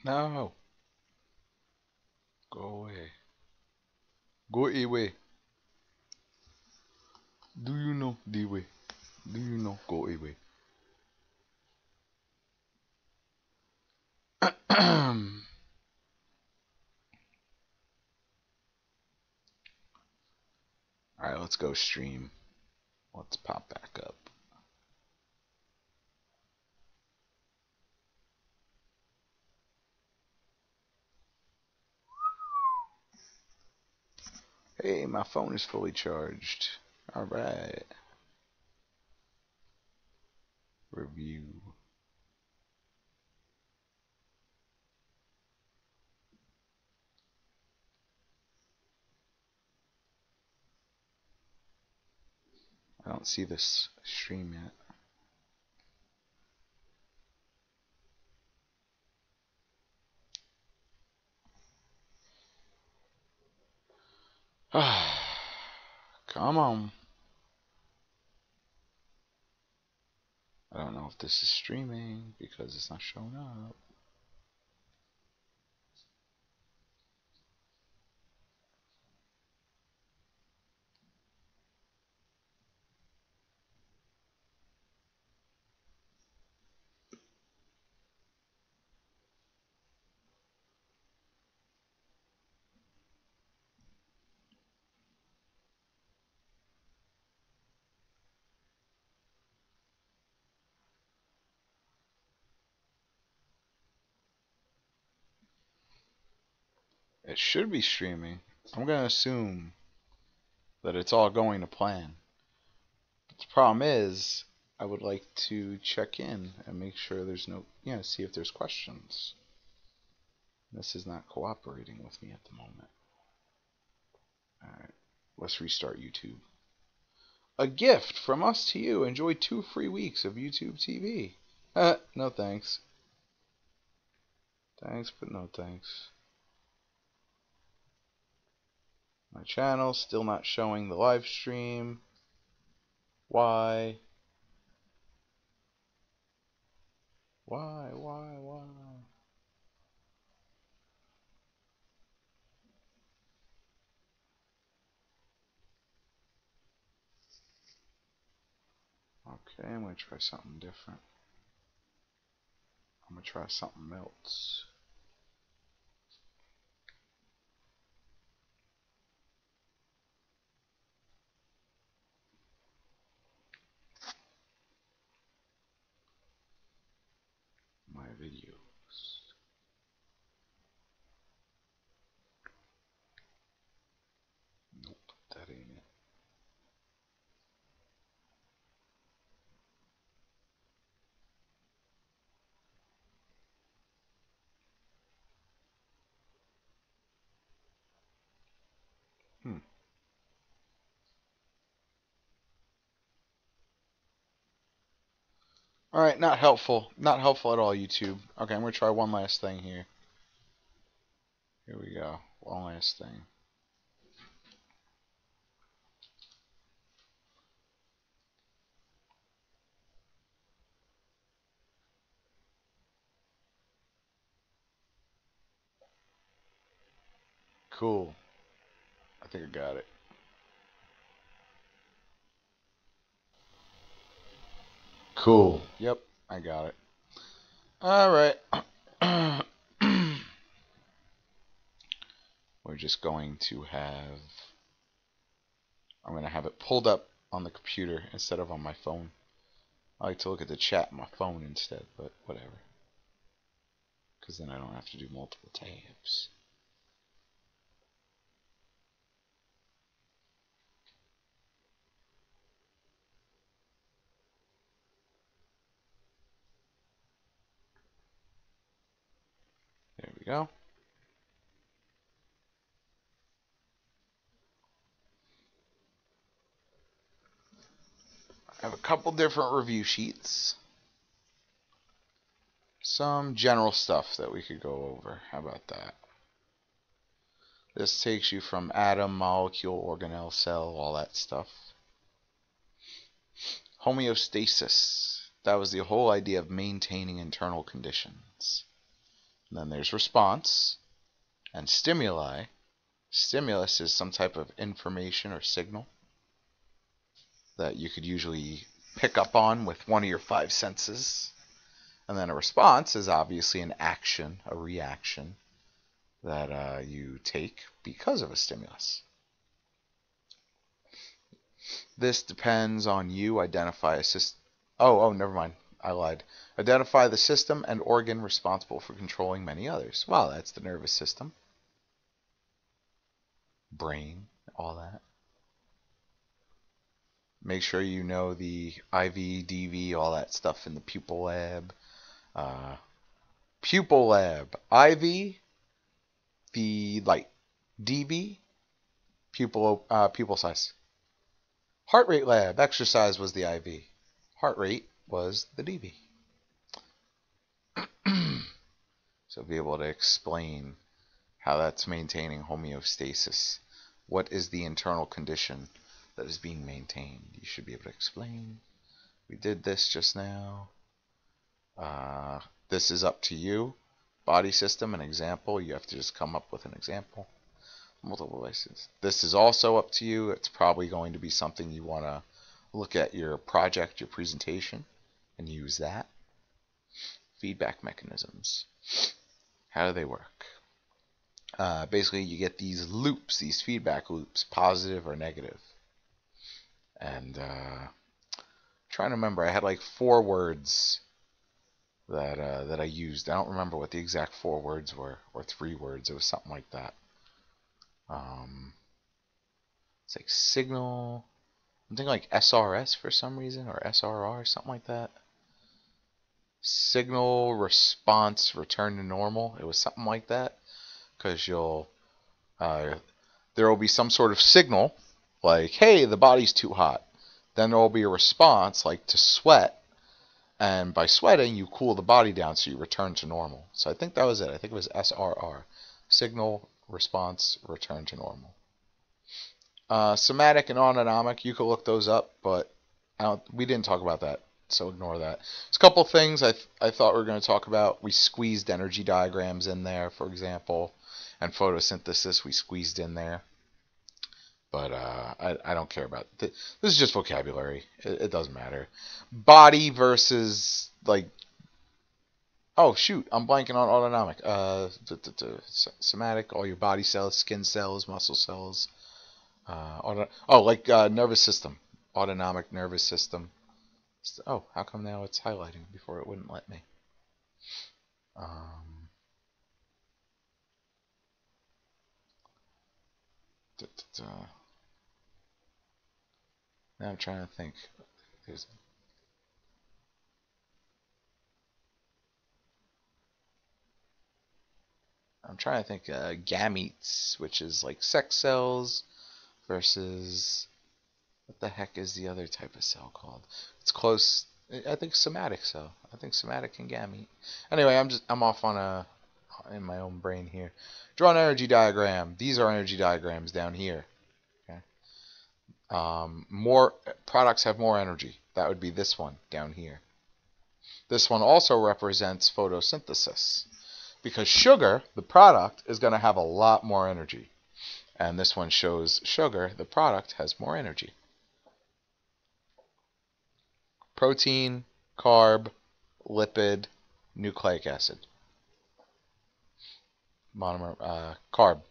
No. Go away. Go away. Do you know the way? Do you know? Go away. Alright, let's go stream. Let's pop back up. Hey, my phone is fully charged. Alright. Review. I don't see this stream yet. Come on. I don't know if this is streaming because it's not showing up. It should be streaming. I'm going to assume that it's all going to plan. But the problem is, I would like to check in and make sure there's no, see if there's questions. This is not cooperating with me at the moment. Alright, let's restart YouTube. A gift from us to you. Enjoy 2 free weeks of YouTube TV. No thanks. Thanks, but no thanks. My channel still not showing the live stream. Why? Why? Okay, I'm going to try something different. I'm going to try something else. My videos. Nope, that ain't it. Alright, not helpful. Not helpful at all, YouTube. Okay, I'm going to try one last thing here. Here we go. One last thing. Cool. I think I got it. Cool. Yep, I got it. Alright. We're just going to have... I'm going to have it pulled up on the computer instead of on my phone. I like to look at the chat on my phone instead, but whatever. Because then I don't have to do multiple tabs. There we go. I have a couple different review sheets. Some general stuff that we could go over. How about that? This takes you from atom, molecule, organelle, cell, all that stuff. Homeostasis. That was the whole idea of maintaining internal conditions. And then there's response and stimuli. Stimulus is some type of information or signal that you could usually pick up on with one of your five senses. And then a response is obviously an action, a reaction that you take because of a stimulus. This depends on you. Identify a system. Oh, never mind. I lied. Identify the system and organ responsible for controlling many others. Well, that's the nervous system, brain, all that. Make sure you know the IV, DV, all that stuff in the pupil lab. Pupil lab. IV, the light. DV, pupil size. Heart rate lab. Exercise was the IV. Heart rate was the DV. So be able to explain how that's maintaining homeostasis. What is the internal condition that is being maintained? You should be able to explain. We did this just now. This is up to you. Body system, an example. You have to just come up with an example. Multiple voices. This is also up to you. It's probably going to be something you want to look at your project, your presentation, and use that. Feedback mechanisms. How do they work? Basically, you get these loops, these feedback loops, positive or negative. And trying to remember, I had like 4 words that I used. I don't remember what the exact 4 words were, or 3 words. It was something like that. It's like signal. I'm thinking like SRS for some reason, or SRR, something like that. Signal response return to normal. It was something like that, because there will be some sort of signal, like, hey, the body's too hot. Then there will be a response, like to sweat, and by sweating, you cool the body down, so you return to normal. So I think that was it. I think it was SRR, signal response return to normal. Somatic and autonomic, you could look those up, but we didn't talk about that, so ignore that. There's a couple things I thought we were going to talk about. We squeezed energy diagrams in there, for example, and photosynthesis we squeezed in there. But I don't care about it. This is just vocabulary. It doesn't matter. Body versus, like, oh shoot, I'm blanking on autonomic. Somatic, all your body cells, skin cells, muscle cells. Nervous system. Autonomic nervous system. Oh, how come now it's highlighting before it wouldn't let me? Now I'm trying to think. I'm trying to think. Gametes, which is like sex cells, versus what the heck is the other type of cell called? It's close. I think somatic cell. I think somatic and gamete. Anyway, I'm off in my own brain here. Draw an energy diagram. These are energy diagrams down here. Okay. More products have more energy. That would be this one down here. This one also represents photosynthesis, because sugar, the product, is going to have a lot more energy. And this one shows sugar, the product, has more energy. Protein, carb, lipid, nucleic acid. Monomer, carb,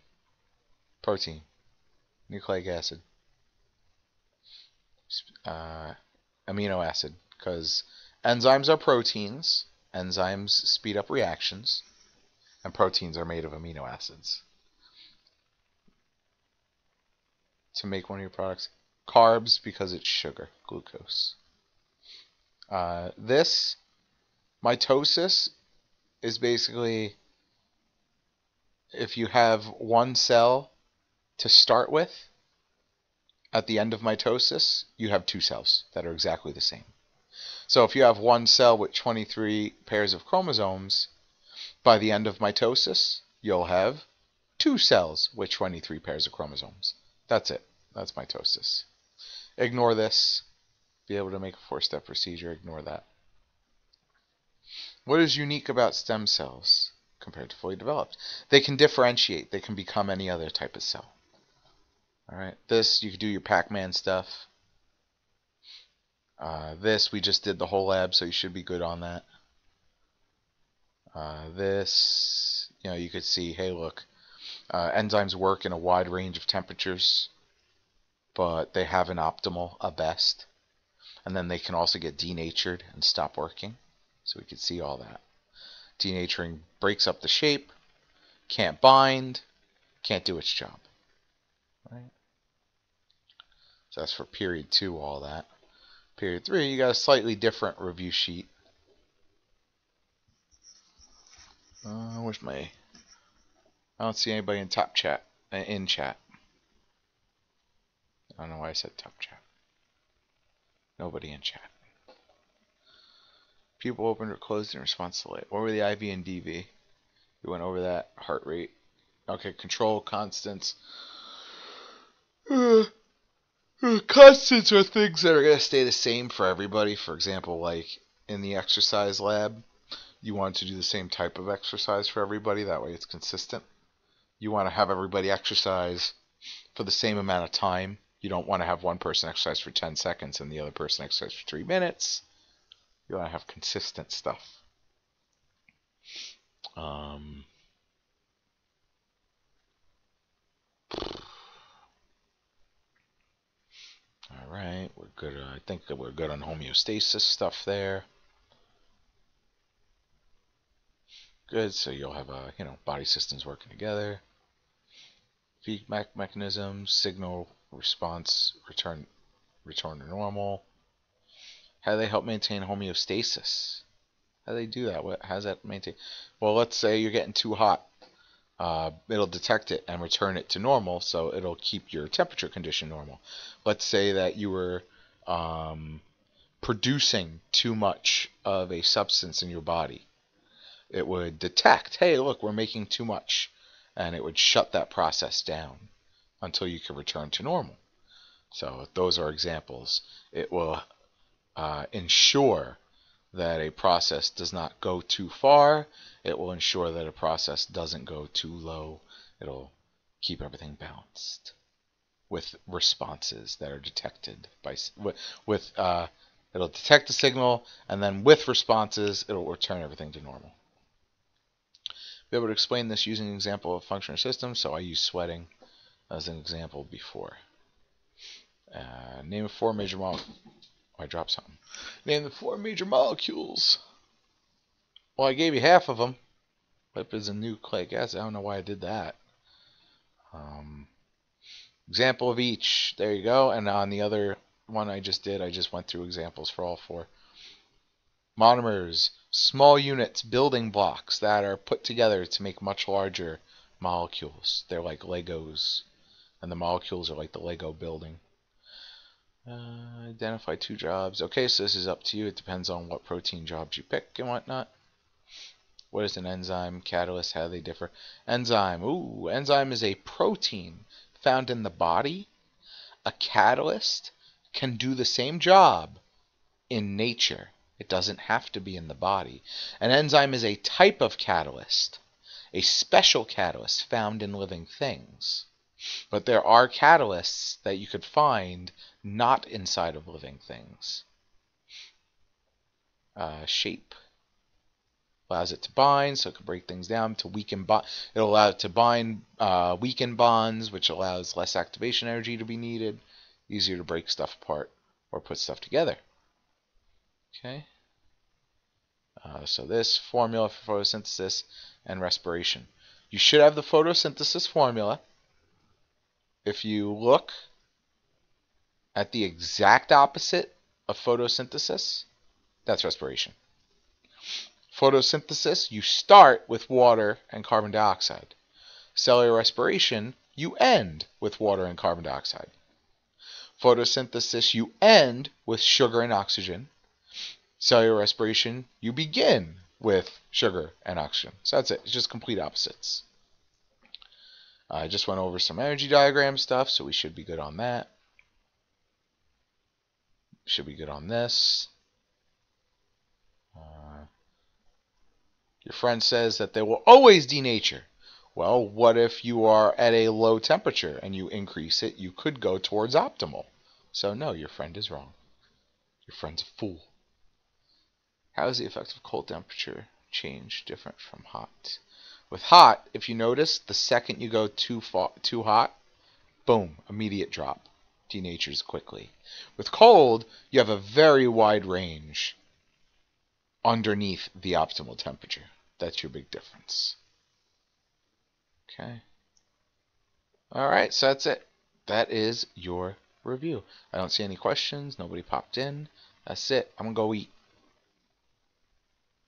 protein, nucleic acid, amino acid, because enzymes are proteins. Enzymes speed up reactions, and proteins are made of amino acids. To make one of your products, carbs, because it's sugar, glucose. This mitosis is basically if you have one cell to start with, at the end of mitosis, you have 2 cells that are exactly the same. So if you have one cell with 23 pairs of chromosomes, by the end of mitosis, you'll have 2 cells with 23 pairs of chromosomes. That's it. That's mitosis. Ignore this. Be able to make a 4-step procedure. Ignore that. What is unique about stem cells? compared to fully developed. They can differentiate. They can become any other type of cell. All right, this, you can do your Pac-Man stuff. This, we just did the whole lab, so you should be good on that. This, you could see, hey, look, enzymes work in a wide range of temperatures, but they have an optimal, a best. And then they can also get denatured and stop working. So we can see all that. Denaturing breaks up the shape, can't bind, can't do its job. Right? So that's for period 2, all that. Period 3, you got a slightly different review sheet. Where's my... I don't see anybody in top chat. In chat. I don't know why I said top chat. Nobody in chat. Pupil opened or closed in response to light. What were the IV and DV? We went over that. Heart rate. Okay, control constants. Constants are things that are going to stay the same for everybody. For example, like in the exercise lab, you want to do the same type of exercise for everybody. That way it's consistent. You want to have everybody exercise for the same amount of time. You don't want to have one person exercise for 10 seconds and the other person exercise for 3 minutes. You want to have consistent stuff. All right, we're good. I think that we're good on homeostasis stuff there. Good, so you'll have body systems working together. Feedback mechanisms, signal response, return to normal. How do they help maintain homeostasis? How do they do that? How does that maintain? Well, let's say you're getting too hot. It'll detect it and return it to normal, so it'll keep your temperature condition normal. Let's say that you were producing too much of a substance in your body. It would detect, hey, look, we're making too much, and it would shut that process down until you can return to normal. So those are examples. It will ensure that a process does not go too far. It will ensure that a process doesn't go too low. It'll keep everything balanced with responses that are detected by it'll detect the signal, and then with responses it'll return everything to normal. Be able to explain this using an example of functional system, so I use sweating as an example before. Name 4 major molecules. Oh, I dropped something. Name the 4 major molecules. Well, I gave you half of them. Lipids and nucleic acid. I don't know why I did that. Example of each. There you go. And on the other one I just went through examples for all 4. Monomers, small units, building blocks that are put together to make much larger molecules. They're like Legos, and the molecules are like the Lego building. Identify 2 jobs. Okay, so this is up to you. It depends on what protein jobs you pick and whatnot. What is an enzyme? Catalyst? How do they differ? Enzyme. Ooh, enzyme is a protein found in the body. A catalyst can do the same job in nature. It doesn't have to be in the body. An enzyme is a type of catalyst, a special catalyst found in living things. But there are catalysts that you could find not inside of living things. Shape allows it to bind, so it can break things down to weaken bonds. It'll allow it to bind, weaken bonds, which allows less activation energy to be needed. Easier to break stuff apart or put stuff together. Okay. So this formula for photosynthesis and respiration. You should have the photosynthesis formula. If you look at the exact opposite of photosynthesis, that's respiration. Photosynthesis, you start with water and carbon dioxide. Cellular respiration, you end with water and carbon dioxide. Photosynthesis, you end with sugar and oxygen. Cellular respiration, you begin with sugar and oxygen. So that's it. It's just complete opposites. I just went over some energy diagram stuff, so we should be good on that. Should be good on this. Your friend says that they will always denature. Well, what if you are at a low temperature and you increase it? You could go towards optimal. So no, your friend is wrong. Your friend's a fool. How is the effect of cold temperature change different from hot? With hot, if you notice, the second you go too hot, boom, immediate drop. Denatures quickly. With cold, you have a very wide range underneath the optimal temperature. That's your big difference. Okay. Alright, so that's it. That is your review. I don't see any questions. Nobody popped in. That's it. I'm going to go eat.